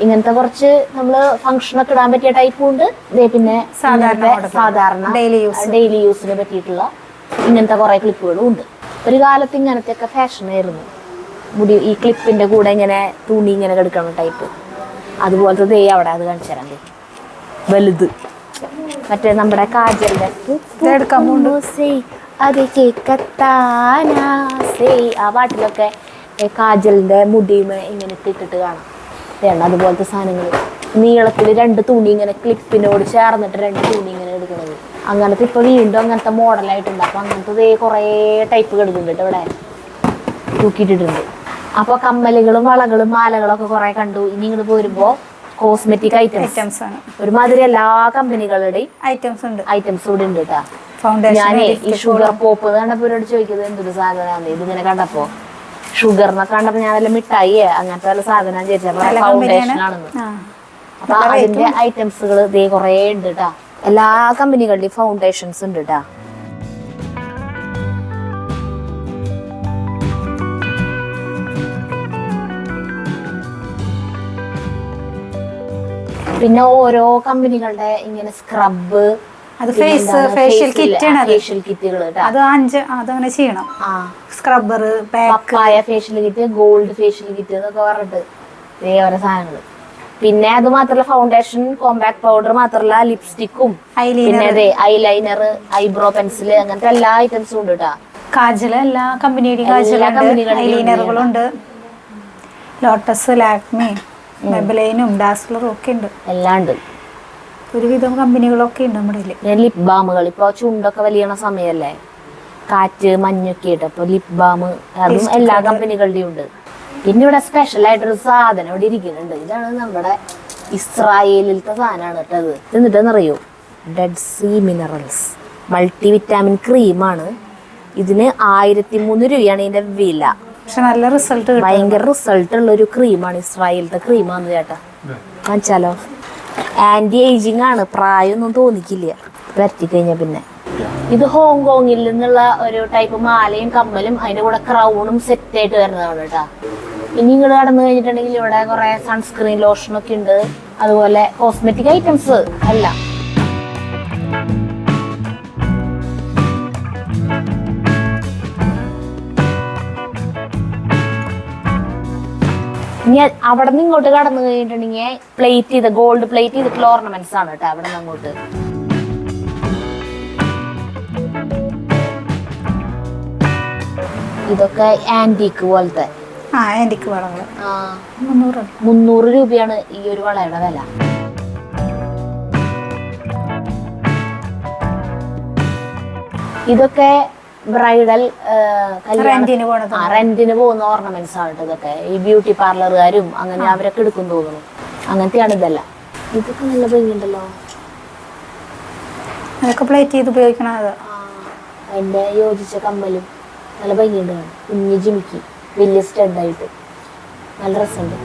ഇങ്ങനത്തെ കുറച്ച് നമ്മള് ഫംഗ്ഷനൊക്കെ ഇടാൻ പറ്റിയ ടൈപ്പും ഉണ്ട്. പിന്നെ സാധാരണ ഡെയിലി യൂസിന് പറ്റിയിട്ടുള്ള ഇങ്ങനത്തെ കുറെ ക്ലിപ്പുകളും ഉണ്ട്. ഒരു കാലത്ത് ഇങ്ങനത്തെയൊക്കെ ഫാഷനായിരുന്നു. മുടി ഈ ക്ലിപ്പിന്റെ കൂടെ ഇങ്ങനെ തുണി ഇങ്ങനെ കിടക്കണ ടൈപ്പ്. അതുപോലത്തെ അവിടെ അത് കാണിച്ചു തരാം. വലുത് മറ്റേ നമ്മുടെ കാജലിന്റെ ആ പാട്ടിലൊക്കെ കാജലിന്റെ മുടിമ ഇങ്ങനെ ഇട്ടിട്ട് കാണാം. അതുപോലത്തെ സാധനങ്ങൾ നീളത്തിൽ 2 തുണി ഇങ്ങനെ ക്ലിപ്പിനോട് ചേർന്നിട്ട് 2 തുണി ഇങ്ങനെ എടുക്കുന്നത്. അങ്ങനത്തെ ഇപ്പൊ വീണ്ടും അങ്ങനത്തെ മോഡലായിട്ടുണ്ട്. അപ്പൊ അങ്ങനത്തെ കുറേ ടൈപ്പ് കിടക്കുന്നുണ്ട് ഇവിടെ തൂക്കിയിട്ടിട്ടുണ്ട്. അപ്പൊ കമ്മലുകളും വളകളും മാലകളൊക്കെ കുറെ കണ്ടു. ഇനി ഇങ്ങോട്ട് പോരുമ്പോ കോസ്മെറ്റിക് ഐറ്റംസ് ആണ്. ഒരുമാതിരി എല്ലാ കമ്പനികളുടെയും ഐറ്റംസ് കൂടെ ഉണ്ട് കേട്ടാ. ഞാനേ ഈ ഷുഗർ പോപ്പ് കണ്ടപ്പോ ഇവരോട് ചോദിക്കുന്നത് എന്തൊരു സാധനമാണ് ഇതിങ്ങനെ കണ്ടപ്പോ. ഷുഗറിനെ കണ്ടപ്പോ ഞാൻ വല്ല മിഠായി അങ്ങനത്തെ വല്ല സാധനം ചോദിച്ചപ്പോ ഫൗണ്ടേഷൻ ആണെന്ന്. അപ്പൊ അതിന്റെ ഐറ്റംസുകൾ ഇതേ കുറേ ഉണ്ട് കേട്ടാ. എല്ലാ കമ്പനികളുടെയും ഫൗണ്ടേഷൻസ് ഉണ്ട് കേട്ടാ. പിന്നെ ഓരോ കമ്പനികളുടെ ഇങ്ങനെ സ്ക്രബ്, ഫേഷ്യൽ കിറ്റുകൾ അതങ്ങനെ ചെയ്യണം. Scrubber, papaya facial kit, gold facial kit എന്നൊക്കെ പറഞ്ഞിട്ട് ഓരോ സാധനങ്ങൾ. പിന്നെ അത് മാത്രല്ല ഫൗണ്ടേഷൻ, കോമ്പാക്ട് പൗഡർ മാത്രല്ല ലിപ്സ്റ്റിക്കും, പിന്നെ അതെ ഐലൈനർ, ഐബ്രോ പെൻസിൽ, അങ്ങനത്തെ എല്ലാ ഐറ്റംസും ഉണ്ട് കേട്ടാ. കാജൽ എല്ലാ കമ്പനികളുടെയും ഐലൈനറുകളുണ്ട്. ലോട്ടസ്, ലാക്മി, മെബലൈനും ഡാസ്ലറും ഒക്കെ ഉണ്ട്. എല്ലാം ഉണ്ട്. ഒരുവിധം കമ്പനികളൊക്കെ ഉണ്ട് നമ്മുടെ കയ്യില്. ലിപ് ബാമുകൾ ഇപ്പോൾ ചുണ്ടൊക്കെ വലിയണ സമയമല്ലേ, കാറ്റ് മഞ്ഞൊക്കെ ഇട്ട്, അപ്പോൾ ലിപ് ബാം അതും എല്ലാ കമ്പനികളുടെയും ഉണ്ട്. പിന്നെ ഇവിടെ സ്പെഷ്യൽ ആയിട്ടൊരു സാധനം ഇവിടെ ഇരിക്കുന്നുണ്ട്. ഇതാണ് നമ്മുടെ ഇസ്രായേലിലത്തെ സാധനമാണ് കേട്ടത്. എന്നിട്ടെന്നറിയോ, dead sea minerals multi vitamin ക്രീമാണ്. ഇതിന് 1003 രൂപയാണ് ഇതിന്റെ വില. പക്ഷെ നല്ല റിസൾട്ട്, ഭയങ്കര റിസൾട്ട് ഉള്ള ഒരു ക്രീമാണ്. ഇസ്രായേലത്തെ ക്രീമാണ് ചേട്ടാ, കാണിച്ചാലോ. ആന്റി ഏജിങ് ആണ്, പ്രായമൊന്നും തോന്നിക്കില്ല പറ്റി കഴിഞ്ഞാൽ. പിന്നെ ഇത് ഹോങ്കോങ്ങിൽ നിന്നുള്ള ഒരു ടൈപ്പ് മാലയും കമ്മലും അതിന്റെ കൂടെ ക്രൗണും സെറ്റ് ആയിട്ട് വരുന്നതാണ് കേട്ടാ. ഇനി നിങ്ങൾ കടന്നു കഴിഞ്ഞിട്ടുണ്ടെങ്കിൽ ഇവിടെ കുറെ സൺസ്ക്രീൻ ലോഷനൊക്കെ ഉണ്ട്, അതുപോലെ കോസ്മെറ്റിക് ഐറ്റംസ് എല്ലാം. ഇനി അവിടെ നിന്ന് ഇങ്ങോട്ട് കടന്നു കഴിഞ്ഞിട്ടുണ്ടെങ്കിൽ പ്ലേറ്റ് ചെയ്ത ഗോൾഡ് പ്ലേറ്റ് ചെയ്തിട്ടുള്ള ഓർണമെന്റ്സ് ആണ് കേട്ടോ. അവിടെ നിന്ന് അങ്ങോട്ട് ഇതൊക്കെ ആന്റിക്ക് പോലത്തെ ആന്റിക്ക് വളകള് 300 രൂപയാണ് ഈ ഒരു വളയുടെ വില. ഇതൊക്കെ ബ്രൈഡൽ റെന്റിന് പോകുന്ന ഓർണമെന്റ്സ് ആണ് ഇതൊക്കെ. ഈ ബ്യൂട്ടി പാർലറുകാരും അങ്ങനെ അവരൊക്കെ എടുക്കും തോന്നുന്നു. അങ്ങനത്തെയാണ് ഇതെല്ലാം. ഇതൊക്കെ നല്ല ഭംഗിയുണ്ടല്ലോ. അതൊക്കെ പ്ലേറ്റ് ചെയ്ത് ഉപയോഗിക്കണത്. അതിന്റെ യോജിച്ച കമ്മലും നല്ല ഭംഗിയുണ്ട്. കുഞ്ഞു ജിമിക്കി വലിയ സ്റ്റഡായിട്ട് നല്ല രസമുണ്ട്.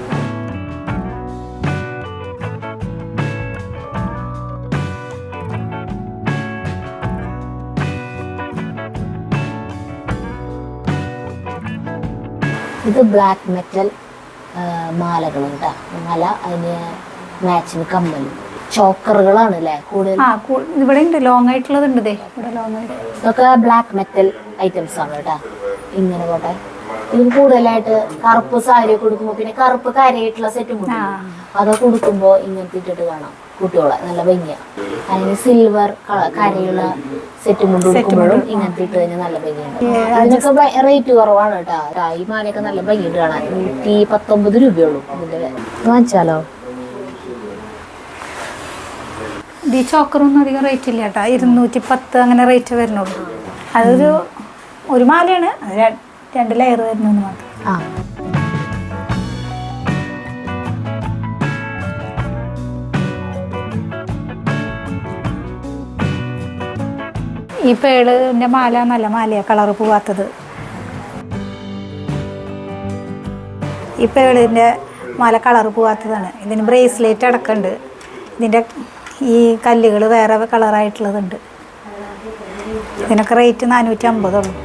ഇത് ബ്ലാക്ക് മെറ്റൽ മാലകൾ കേട്ടോ. മാല, അതിന് മാച്ചിന് കമ്മലും ചോക്കറുകളാണ് അല്ലേ കൂടുതൽ. ഇവിടെ ഉണ്ട് ലോങ് ആയിട്ടുള്ളത് ഉണ്ട്. ഇതൊക്കെ ബ്ലാക്ക് മെറ്റൽ ഐറ്റംസ് ആണ് കേട്ടോ. ഇങ്ങനെ പോട്ടെ. ഇതിന് കൂടുതലായിട്ട് കറുപ്പ് സാരി കൊടുക്കുമ്പോ, പിന്നെ കറുപ്പ് കരയായിട്ടുള്ള സെറ്റും കൊടുക്കും, അതൊക്കെ കൊടുക്കുമ്പോ ഇങ്ങനത്തെ ഇട്ടിട്ട് കാണാം കുട്ടികളെ, നല്ല ഭംഗിയാണ്. അതിന് സിൽവർ കരയുള്ള സെറ്റും കൊണ്ട് കൊടുക്കുമ്പോഴും ഇങ്ങനത്തെ ഇട്ട് കഴിഞ്ഞാൽ നല്ല ഭംഗിയുണ്ട്. ഇതിനൊക്കെ റേറ്റ് കുറവാണ് കേട്ടോ. ഈ മാലയൊക്കെ നല്ല ഭംഗിയുണ്ട് കാണാൻ. 119 രൂപയുള്ളൂ ഇതിന്റെ. വാങ്ങിച്ചാലോ? ഈ ചോക്കറൊന്നും അധികം റേറ്റ് ഇല്ല കേട്ടോ. 210 അങ്ങനെ റേറ്റ് വരുന്നുള്ളൂ. ഒരു മാലയാണ്, 2 ലെയർ വരുന്നു മാത്രം. ഈ പേളിന്റെ മാല നല്ല മാലയാണ്, കളറ് പോവാത്തത്. ഈ പേളിന്റെ മാല കളറ് പോവാത്തതാണ്. ഇതിന് ബ്രേസ്ലെറ്റ് അടക്കമുണ്ട്. ഇതിന്റെ ഈ കല്ലുകൾ വേറെ കളറായിട്ടുള്ളതുണ്ട്. ഇതിനൊക്കെ റേറ്റ് 450 ഉള്ളൂ.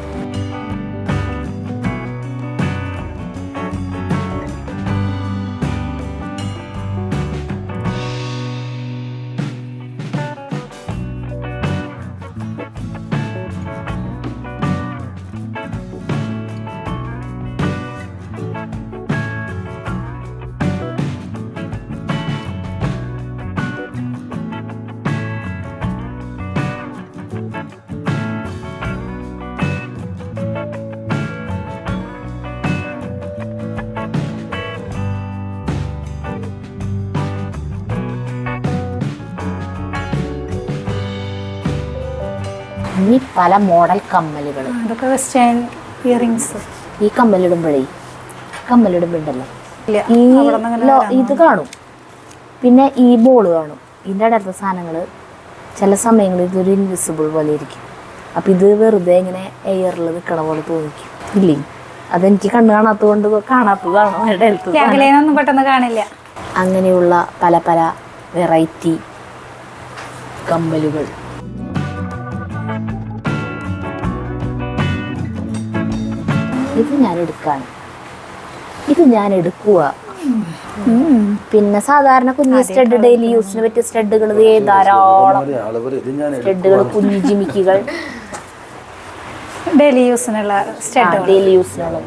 ഇനി പല മോഡൽ കമ്മലുകൾ. അതൊക്കെ വെസ്റ്റേൺ ഇയറിങ്സ്. ഈ കമ്മലിടുമ്പോണ്ടല്ലോ ഈ ഇത് കാണും, പിന്നെ ഈ ബോൾ കാണും. ഇതിൻ്റെ അടുത്ത സാധനങ്ങൾ ചില സമയങ്ങളിൽ ഇതൊരു ഇൻവിസിബിൾ പോലെ ഇരിക്കും. അപ്പം ഇത് വെറുതെ ഇങ്ങനെ എയറിൽ നിൽക്കണ പോലെ തോന്നിക്കും ഇല്ലേ? അതെനിക്ക് കണ്ണ് കാണാത്തതുകൊണ്ട് കാണാത്തതാണോ? അകലേനൊന്നും പെട്ടെന്ന് കാണില്ല. അങ്ങനെയുള്ള പല പല വെറൈറ്റി കമ്മലുകൾ. ഇത് ഞാൻ എടുക്കുക. പിന്നെ സാധാരണ കുഞ്ഞു സ്റ്റഡ്, ഡെയിലി യൂസിന് പറ്റിയ സ്റ്റഡുകൾ ധാരാളം സ്റ്റഡുകൾ, കുഞ്ഞു ജിമിക്കുകൾ, ഡെയിലി യൂസിനുള്ള ഡെയിലി യൂസിനുള്ള.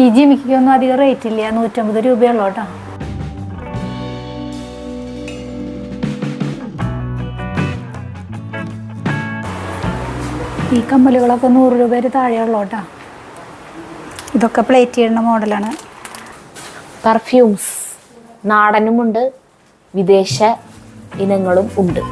ഈ ജിമിക്കൊന്നും അധികം റേറ്റ് ഇല്ല, 150 രൂപയുള്ളൂ കേട്ടോ. ഈ കമ്മലുകളൊക്കെ 100 രൂപ താഴെയുള്ളൂ കേട്ടോ. ഇതൊക്കെ പ്ലേറ്റ് ചെയ്യുന്ന മോഡലാണ്. പെർഫ്യൂംസ് നാടനുമുണ്ട്, വിദേശ ഇനങ്ങളും ഉണ്ട്.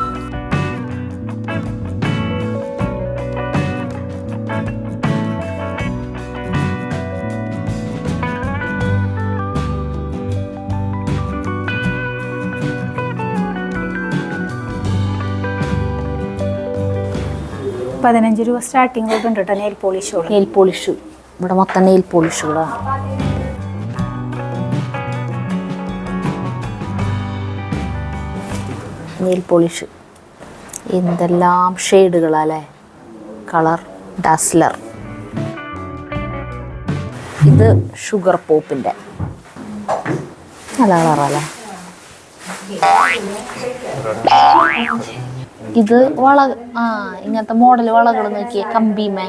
₹15 സ്റ്റാർട്ടിങ് തൊട്ട് ഉണ്ട് കേട്ടോ നെയിൽ പോളിഷുകൾ. നെയിൽ പോളിഷ് ഇവിടെ മൊത്തം നെയിൽ പോളിഷുകളാണ്. നെയിൽ പോളിഷ് എന്തെല്ലാം ഷെയ്ഡുകളല്ലേ. Colour dazzler. ഇത് ഷുഗർ പോപ്പിൻ്റെ നല്ല കളറല്ലേ. ഇത് ഇങ്ങനത്തെ മോഡൽ വളകൾ നോക്കിയേ, കമ്പിമേ.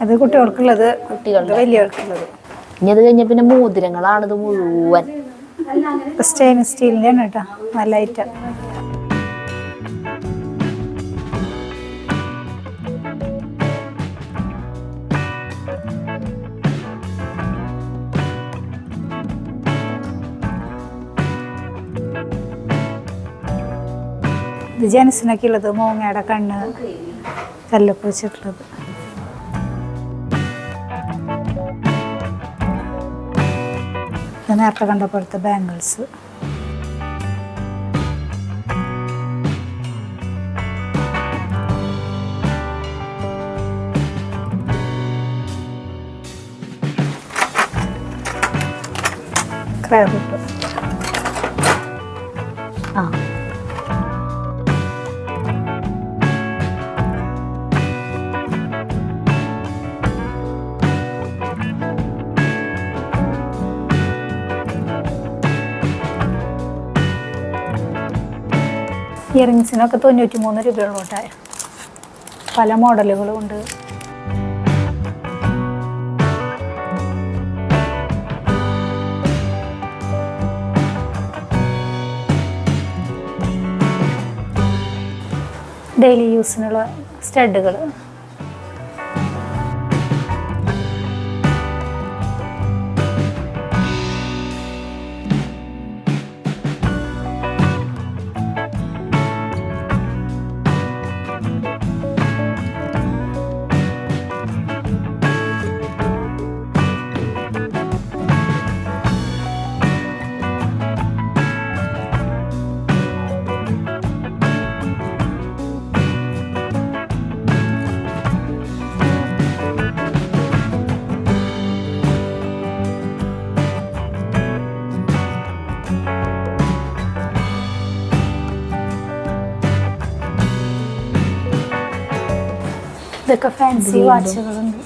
അത് കുട്ടികൾക്കുള്ളത്, കുട്ടികളുടെ വലിയവർക്കുള്ളത്. ഇനി അത് കഴിഞ്ഞ പിന്നെ മോതിരങ്ങളാണിത് മുഴുവൻ. സ്റ്റെയിൻലെസ് സ്റ്റീലിൻ്റെ ആണ് കേട്ടോ, നല്ല ഐറ്റം. ഇത് ജെൻസിനൊക്കെ ഉള്ളത്, മോങ്ങയുടെ കണ്ണ് കല്ലൊക്കെ വെച്ചിട്ടുള്ളത്. നേരത്തെ കണ്ട പോലത്തെ ബാംഗിൾസ്. ക്രാബിട്ട് ഇയറിങ്സിനൊക്കെ 93 രൂപയോട്ടായ പല മോഡലുകളും ഉണ്ട്. ഡെയിലി യൂസിനുള്ള സ്റ്റഡുകൾ. ഇതൊക്കെ ഫാൻസി വാച്ചുകളുണ്ട്.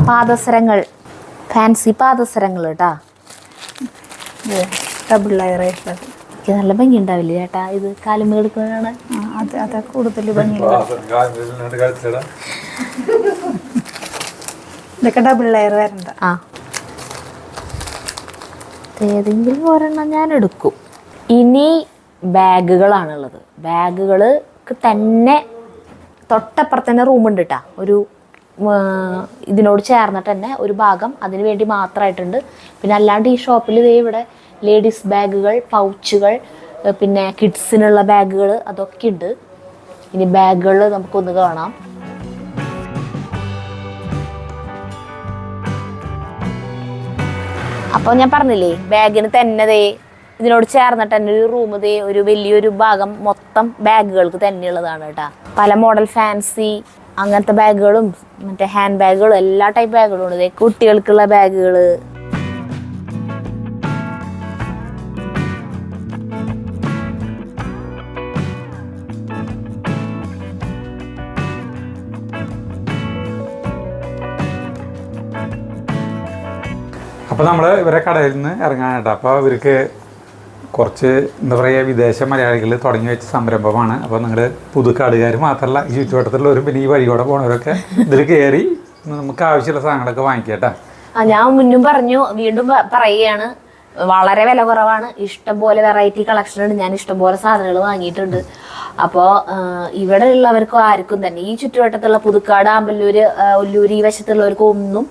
പാദസരങ്ങൾ, ഫാൻസി പാദസരങ്ങൾ കേട്ടാ. ഡബിൾ ലെയർ ആയിട്ടുള്ളത്. എനിക്ക് നല്ല ഭംഗി ഉണ്ടാവില്ല ചേട്ടാ ഇത് കാലുമ്മ എടുക്കുന്നതാണ്. അത് കൂടുതൽ ഭംഗി. ഇതൊക്കെ ഡബിൾ ലെയർ വരണ്ട. ഏതെങ്കിലും ഒരെണ്ണം ഞാൻ എടുക്കും. ഇനി ബാഗുകളാണുള്ളത്. ബാഗുകൾക്ക് തന്നെ തൊട്ടപ്പുറത്ത് തന്നെ റൂമുണ്ട് കേട്ടാ. ഒരു ഇതിനോട് ചേർന്നിട്ട് തന്നെ ഒരു ഭാഗം അതിന് വേണ്ടി മാത്രമായിട്ടുണ്ട്. പിന്നെ അല്ലാണ്ട് ഈ ഷോപ്പിൽ ഇതേ ഇവിടെ ലേഡീസ് ബാഗുകൾ, പൗച്ചുകൾ, പിന്നെ കിഡ്സിനുള്ള ബാഗുകൾ അതൊക്കെ ഉണ്ട്. ഇനി ബാഗുകൾ നമുക്കൊന്ന് കാണാം. അപ്പോൾ ഞാൻ പറഞ്ഞില്ലേ ബാഗിന് തന്നെ ഇതിനോട് ചേർന്നിട്ട് തന്നെ ഒരു റൂം ഒരു വലിയൊരു ഭാഗം മൊത്തം ബാഗുകൾക്ക് തന്നെയുള്ളതാണ് കേട്ടോ. പല മോഡൽ ഫാൻസി അങ്ങനത്തെ ബാഗുകളും മറ്റേ ഹാൻഡ് ബാഗുകളും എല്ലാ ടൈപ്പ് ബാഗുകളും ഉണ്ട്. കുട്ടികൾക്കുള്ള ബാഗുകൾ. അപ്പോൾ നമ്മൾ ഇവരെ കടയിൽ നിന്ന് ഇറങ്ങാനായിട്ട്. അപ്പോൾ ഇവർക്ക് കുറച്ച് എന്താ പറയുക വിദേശ മലയാളികൾ തുടങ്ങി വെച്ച സംരംഭമാണ്. അപ്പോൾ നിങ്ങൾ പുതുക്കാടുകാർ മാത്രമല്ല ഈ ചുറ്റുവട്ടത്തുള്ളവരും പിന്നെ ഈ വഴി കൂടെ പോണവരൊക്കെ ഇതിൽ കയറി നമുക്ക് ആവശ്യമുള്ള സാധനങ്ങളൊക്കെ വാങ്ങിക്കട്ടെ. ഞാൻ മുന്നും പറഞ്ഞു, വീണ്ടും പറയുകയാണ്, വളരെ വില കുറവാണ്. ഇഷ്ടംപോലെ വെറൈറ്റി കളക്ഷൻ ഉണ്ട്. ഞാൻ ഇഷ്ടംപോലെ സാധനങ്ങൾ വാങ്ങിയിട്ടുണ്ട്. അപ്പോൾ ഇവിടെ ഉള്ളവർക്കും ആർക്കും തന്നെ ഈ ചുറ്റുവട്ടത്തുള്ള പുതുക്കാട്, ആമ്പല്ലൂര്, ഒല്ലൂര് ഈ വശത്തുള്ളവർക്കും ഒന്നും,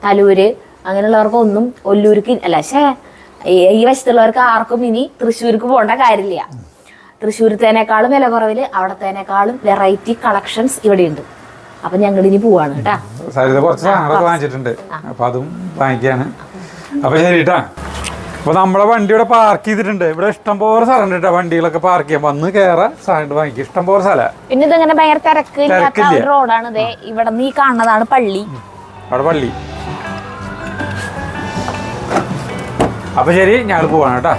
തലൂര് അങ്ങനെയുള്ളവർക്കൊന്നും ഒല്ലൂർക്ക് അല്ല ഈ വശത്തുള്ളവർക്ക് ആർക്കും ഇനി തൃശ്ശൂർക്ക് പോകേണ്ട കാര്യമില്ല. തൃശ്ശൂരത്തേനേക്കാളും വില കുറവിൽ അവിടത്തേനേക്കാളും വെറൈറ്റി കളക്ഷൻസ് ഇവിടെ ഉണ്ട്. അപ്പൊ ഞങ്ങൾ ഇനി പോവാണ് കേട്ടാ. സരിത കുറച്ച് സാധനങ്ങളൊക്കെ വാങ്ങിച്ചിട്ടുണ്ട്. അപ്പൊ അതും വാങ്ങിക്കാണ്. അപ്പൊ ശരി കേട്ടാ. അപ്പൊ നമ്മളെ വണ്ടി ഇവിടെ പാർക്ക് ചെയ്തിട്ടുണ്ട്. ഇവിടെ ഇഷ്ടംപോലെ സ്ഥലം ഉണ്ട് കേട്ടോ വണ്ടികളൊക്കെ പാർക്ക് ചെയ്യാൻ. വന്ന് കയറാൻ സാധനം വാങ്ങിക്കും. ഇഷ്ടംപോലെ സ്ഥലം. പിന്നെ ഇതങ്ങനെ ഭയങ്കര തിരക്കില്ലാത്ത റോഡാണ്. ഇതേ ഇവിടെ നീ കാണുന്നതാണ് പള്ളി. അവിടെ പള്ളി. അപ്പൊ ശരി, ഞങ്ങൾ പോവാണ് കേട്ടോ.